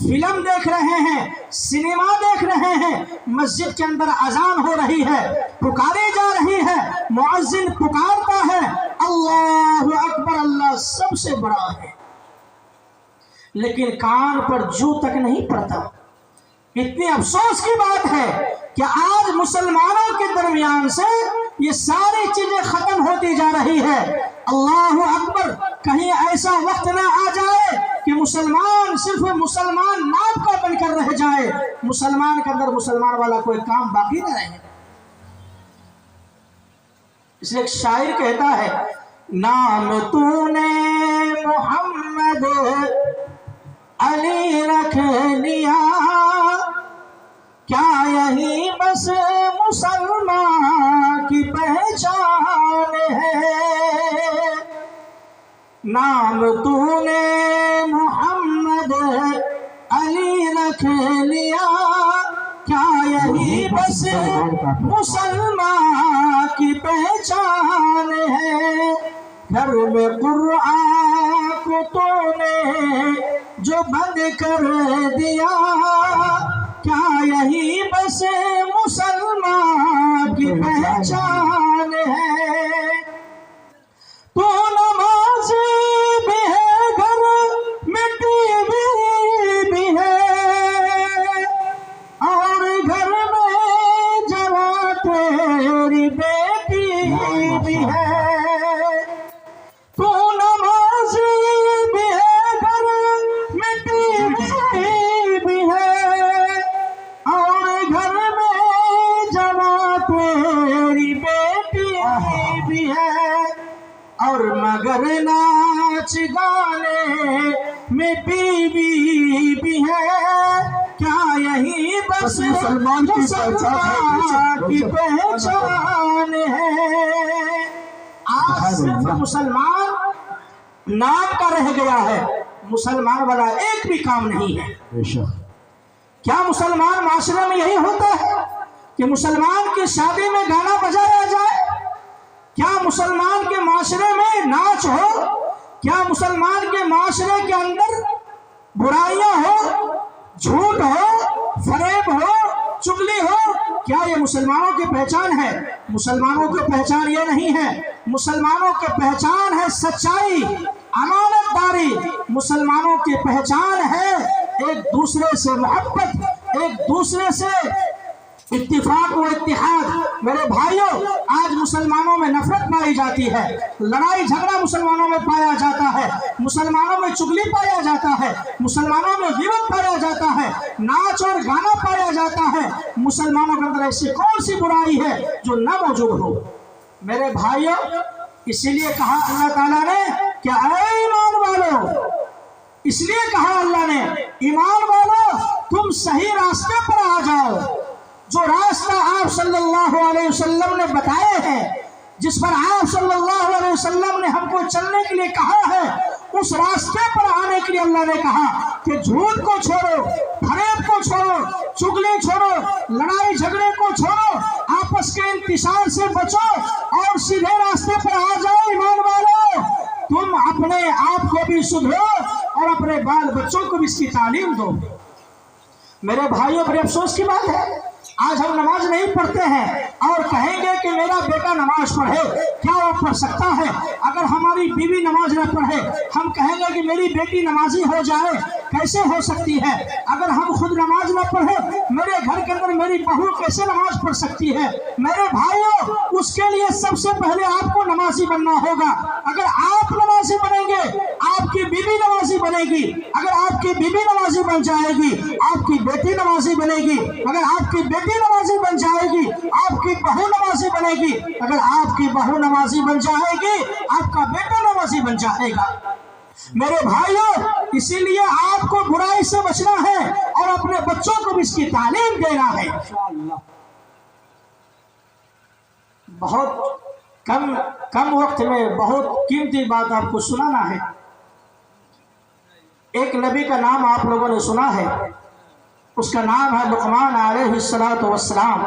Film دیکھ رہے ہیں، سنیما دیکھ رہے ہیں، مسجد کے اندر اذان ہو رہی ہے، پکاری جا رہی ہے، مؤذن پکارتا ہے اللہ اکبر، اللہ سب سے بڑا ہے، لیکن کان پر جو تک نہیں پڑتا۔ اتنی افسوس کی بات ہے کہ آج مسلمانوں کے درمیان سے یہ ساری چیزیں ختم ہوتی جا رہی ہے۔ اللہ اکبر، کہیں ایسا وقت نہ آ جائے کہ مسلمان صرف مسلمان نام کا بن کر رہ جائے، مسلمان کے اندر مسلمان والا کوئی کام باقی نہ رہے۔ اس لیے ایک شاعر کہتا ہے نام تو نے محمد علی رکھ لیا، کیا یہی بس مسلمان کی پہچان ہے؟ نام تو نے محمد علی رکھ لیا، کیا یہی بس مسلمان کی پہچان ہے؟ گھر میں قرآن کو تو نے جو بند کر دیا، کیا یہی بس مسلمان کی پہچان ہے؟ تو نمازی بھی ہے، گھر میں ٹی وی بھی ہے، اور گھر میں جوان تیری بیٹی بھی ہے۔ تو نمازی بھی ہے، گھر میں ٹی وی بھی ہے، اور گھر میں جوان تیری بیٹی بھی ہے، اور مگر ناچ گانے میں بیوی بھی ہے، کیا یہی بس مسلمان کی پہچان ہے؟ آج صرف مسلمان نام کا رہ گیا ہے، مسلمان والا ایک بھی کام نہیں ہے۔ کیا مسلمان معاشرے میں یہی ہوتا ہے کہ مسلمان کی شادی میں گانا بجایا جائے؟ کیا مسلمان کے معاشرے میں ناچ ہو؟ کیا مسلمان کے معاشرے کے اندر برائیاں ہو، جھوٹ ہو، فریب ہو، چغلی ہو؟ کیا یہ مسلمانوں کی پہچان ہے؟ مسلمانوں کی پہچان یہ نہیں ہے، مسلمانوں کی پہچان ہے سچائی، امانت داری، مسلمانوں کی پہچان ہے ایک دوسرے سے محبت، ایک دوسرے سے اتفاق و اتحاد۔ میرے بھائیوں، آج مسلمانوں میں نفرت پائی جاتی ہے، لڑائی جھگڑا مسلمانوں میں پایا جاتا ہے، مسلمانوں میں چغلی پایا جاتا ہے، مسلمانوں میں غیبت پایا جاتا ہے، ناچ اور گانا پایا جاتا ہے۔ مسلمانوں کے اندر ایسی کون سی برائی ہے جو نہ موجود ہو؟ میرے بھائیوں، اسی لیے کہا اللہ تعالیٰ نے کہ اے ایمان والو، اس لیے کہا اللہ نے ایمان والو تم صحیح راستے پر آ جاؤ۔ جو راستہ آپ صلی اللہ علیہ وسلم نے بتائے ہیں، جس پر آپ صلی اللہ علیہ وسلم نے ہم کو چلنے کے لیے کہا ہے، اس راستے پر آنے کے لیے اللہ نے کہا کہ جھوٹ کو چھوڑو، فریب کو چھوڑو، چغلی چھوڑو، لڑائی جھگڑے کو چھوڑو، آپس کے انتشار سے بچو اور سیدھے راستے پر آ جاؤ۔ ایمان والو، تم اپنے آپ کو بھی سدھرو اور اپنے بال بچوں کو بھی اس کی تعلیم دو۔ میرے بھائیوں، بڑے افسوس کی بات ہے، آج ہم نماز نہیں پڑھتے ہیں اور کہیں گے کہ میرا بیٹا نماز پڑھے، کیا وہ پڑھ سکتا ہے؟ اگر ہماری بیوی نماز نہ پڑھے، ہم کہیں گے کہ میری بیٹی نمازی ہو جائے، کیسے ہو سکتی ہے؟ اگر ہم خود نماز نہ پڑھے، میرے گھر کے اندر میری بہو کیسے نماز پڑھ سکتی ہے؟ میرے بھائیوں، اس کے لیے سب سے پہلے آپ کو نمازی بننا ہوگا۔ اگر آپ نمازی بنیں گے، آپ کی بیوی نمازی بنے گی۔ اگر آپ کی بیوی نمازی بن جائے گی، آپ کی بیٹی نمازی بنے گی۔ اگر آپ کی بیٹی نمازی بن جائے گی، آپ کی بہو نمازی بنے گی۔ اگر آپ کی بہو نمازی بن جائے گی، آپ کا بیٹا نمازی بن جائے گا۔ میرے بھائیوں، اسی لیے آپ کو برائی سے بچنا ہے اور اپنے بچوں کو بھی اس کی تعلیم دینا ہے۔ بہت کم وقت میں بہت قیمتی بات آپ کو سنانا ہے۔ ایک نبی کا نام آپ لوگوں نے سنا ہے، اس کا نام ہے لقمان علیہ السلام۔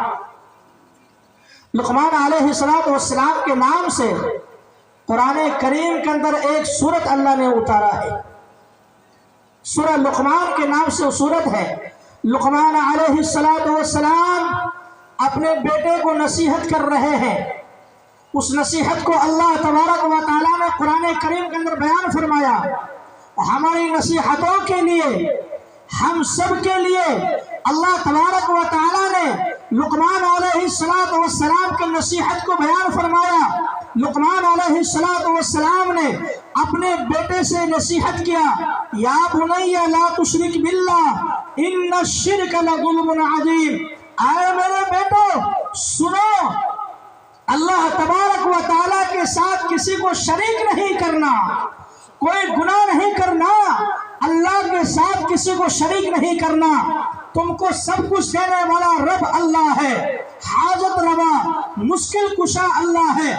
لقمان علیہ السلام کے نام سے قرآن کریم کے اندر ایک سورت اللہ نے اتارا ہے۔ سورہ لقمان کے نام سے سورت ہے۔ لقمان علیہ السلام اپنے بیٹے کو نصیحت کر رہے ہیں۔ اس نصیحت کو اللہ تبارک و تعالیٰ نے قرآن کریم کے اندر بیان فرمایا۔ ہماری نصیحتوں کے لیے، ہم سب کے لیے اللہ تبارک و تعالیٰ نے لقمان علیہ السلام کی نصیحت کو بیان فرمایا۔ لقمان علیہ السلام نے اپنے بیٹے سے نصیحت کیا، یا بنی لا تشرک باللہ ان الشرک لظلم عظیم۔ اے میرے بیٹو سنو، اللہ تبارک و تعالیٰ کے ساتھ کسی کو شریک نہیں کرنا، کوئی گناہ نہیں کرنا، اللہ کے ساتھ کسی کو شریک نہیں کرنا۔ تم کو سب کچھ دینے والا رب اللہ ہے، حاجت روا مشکل کشا اللہ ہے،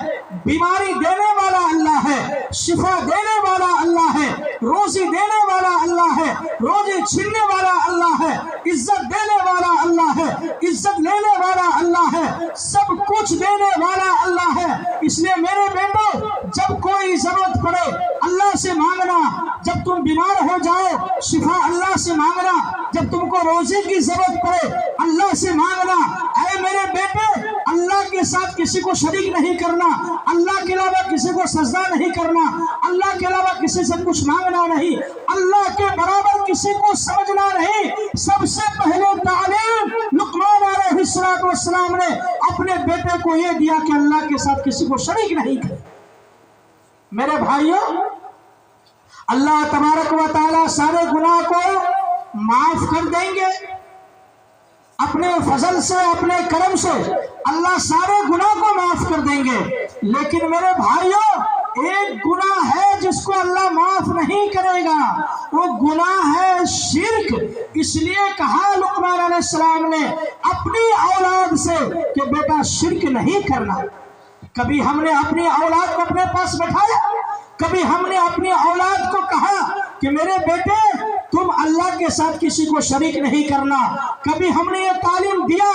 بیماری دینے والا اللہ ہے، شفا دینے والا اللہ ہے، روزی دینے والا اللہ ہے، روزی چھیننے والا اللہ ہے، عزت دینے والا اللہ ہے، عزت لینے والا اللہ ہے، سب کچھ دینے والا اللہ ہے۔ اس لیے میرے بیٹو جب کوئی ضرورت پڑے اللہ سے مانگنا، جب تم بیمار ہو جاؤ شفا اللہ سے مانگنا، جب تم کو روزی کی ضرورت پڑے اللہ سے مانگنا۔ اے میرے بیٹے اللہ کے ساتھ کسی کو شریک نہیں کرنا، اللہ کے علاوہ کسی کو سجدہ نہیں کرنا، اللہ کے علاوہ کسی سے کچھ مانگنا نہیں، اللہ کے برابر کسی کو سمجھنا نہیں۔ سب سے پہلے تعلیم لقمان علیہ السلام نے اپنے بیٹے کو یہ دیا کہ اللہ کے ساتھ کسی کو شریک نہیں کرے۔ میرے بھائیوں، اللہ تبارک و تعالیٰ سارے گناہ کو معاف کر دیں گے اپنے فضل سے، اپنے کرم سے اللہ سارے گناہ کو معاف کر دیں گے۔ لیکن میرے بھائیوں ایک گناہ ہے جس کو اللہ معاف نہیں کرے گا، وہ گناہ ہے شرک۔ اس لیے کہا لقمان علیہ السلام نے اپنی اولاد سے کہ بیٹا شرک نہیں کرنا۔ کبھی ہم نے اپنی اولاد کو اپنے پاس بٹھایا، کبھی ہم نے اپنی اولاد کو کہا کہ میرے بیٹے تم اللہ کے ساتھ کسی کو شریک نہیں کرنا؟ کبھی ہم نے یہ تعلیم دیا؟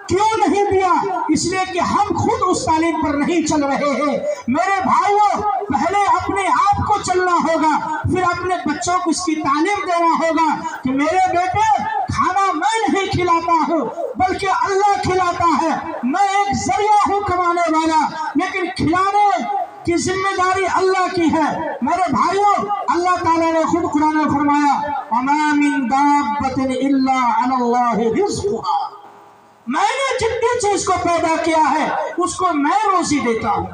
کیوں نہیں دیا؟ اس لیے کہ ہم خود اس تعلیم پر نہیں چل رہے ہیں۔ میرے بھائیوں پہلے اپنے آپ کو چلنا ہوگا، پھر اپنے بچوں کو اس کی تعلیم دینا ہوگا کہ میرے بیٹے کھانا میں نہیں کھلاتا ہوں بلکہ اللہ کھلاتا ہے، میں ایک ذریعہ ہوں کمانے والا، لیکن کھلانے کی ذمہ داری اللہ کی ہے۔ میرے بھائیوں اللہ تعالیٰ نے خود قرآن میں فرمایا وَمَا مِن دَابَّةٍ إِلَّا عَلَى اللَّهِ رِزْقُهَا، میں نے جتنی چیز کو پیدا کیا ہے اس کو میں روزی دیتا ہوں۔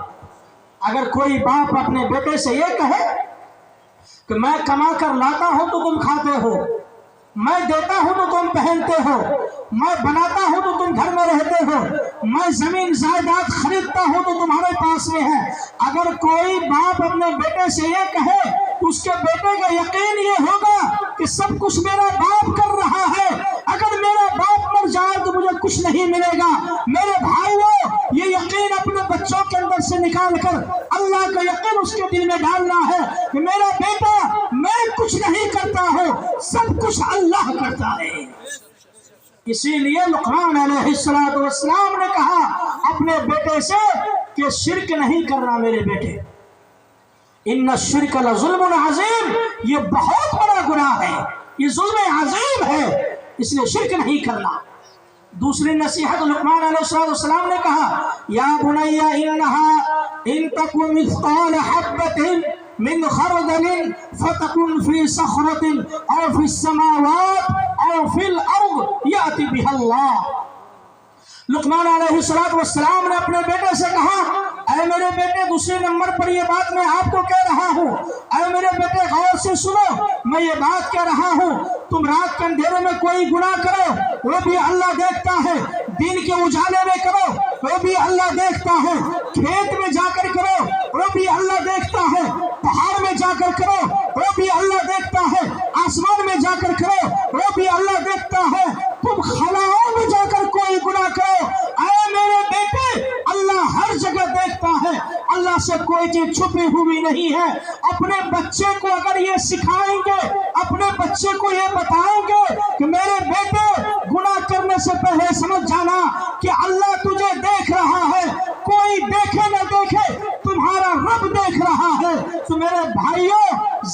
اگر کوئی باپ اپنے بیٹے سے یہ کہے کہ میں کما کر لاتا ہوں تو تم کھاتے ہو، میں دیتا ہوں تو تم پہنتے ہو، میں بناتا ہوں تو تم گھر میں رہتے ہو، میں زمین جائیداد خریدتا ہوں تو تمہارے پاس میں ہے، اگر کوئی باپ اپنے بیٹے سے یہ کہے اس کے بیٹے کا یقین یہ ہوگا کہ سب کچھ میرا باپ کر رہا ہے، اگر میرا باپ مر جائے تو مجھے کچھ نہیں ملے گا۔ میرے بھائیوں یہ یقین اپنے بچوں کے اندر سے نکال کر اللہ کا یقین اس کے دل میں ڈالنا ہے کہ میرا بیٹا میں کچھ نہیں کرتا ہوں، سب کچھ اللہ کرتا ہے۔ اسی لیے لقمان علیہ السلام نے کہا اپنے بیٹے سے کہ شرک نہیں کرنا میرے بیٹے، ان الشرک لظلم عظیم، یہ بہت بڑا گناہ ہے، یہ ظلم عظیم ہے، اس لیے شرک نہیں کرنا۔ دوسری نصیحت لقمان علیہ السلام نے کہا یا بنی انها ان تک مثقال حبة من خردل فتكن في صخرة او في السماوات او في الارض يأتي بها الله۔ لقمان علیہ السلام نے اپنے بیٹے سے کہا اے میرے بیٹے دوسرے نمبر پر یہ بات میں آپ کو کہہ رہا ہوں، اے میرے بیٹے غور سے سنو، میں یہ بات کہہ رہا ہوں تم رات کے اندھیرے میں کوئی گناہ کرو وہ بھی اللہ دیکھتا ہے، دن کے اجالے میں کرو وہ بھی اللہ دیکھتا ہے، کھیت میں جا کر کرو وہ بھی اللہ دیکھتا ہے، پہاڑ میں جا کر کرو وہ بھی اللہ دیکھتا ہے، آسمان میں جا کر کرو وہ بھی اللہ دیکھتا ہے، تم خلاؤں میں جا کر کوئی گناہ کرو، اے میرے بیٹے اللہ ہر جگہ دیکھتا ہے، اللہ سے کوئی چیز چھپی ہوئی نہیں ہے۔ اپنے بچے کو اگر یہ سکھائیں گے، اپنے بچے کو یہ بتائیں گے کہ میرے بیٹے گناہ کرنے سے پہلے سمجھ جانا کہ اللہ تجھے دیکھ رہا ہے، کوئی دیکھے نہ دیکھے تمہارا رب دیکھ رہا ہے، تو میرے بھائیوں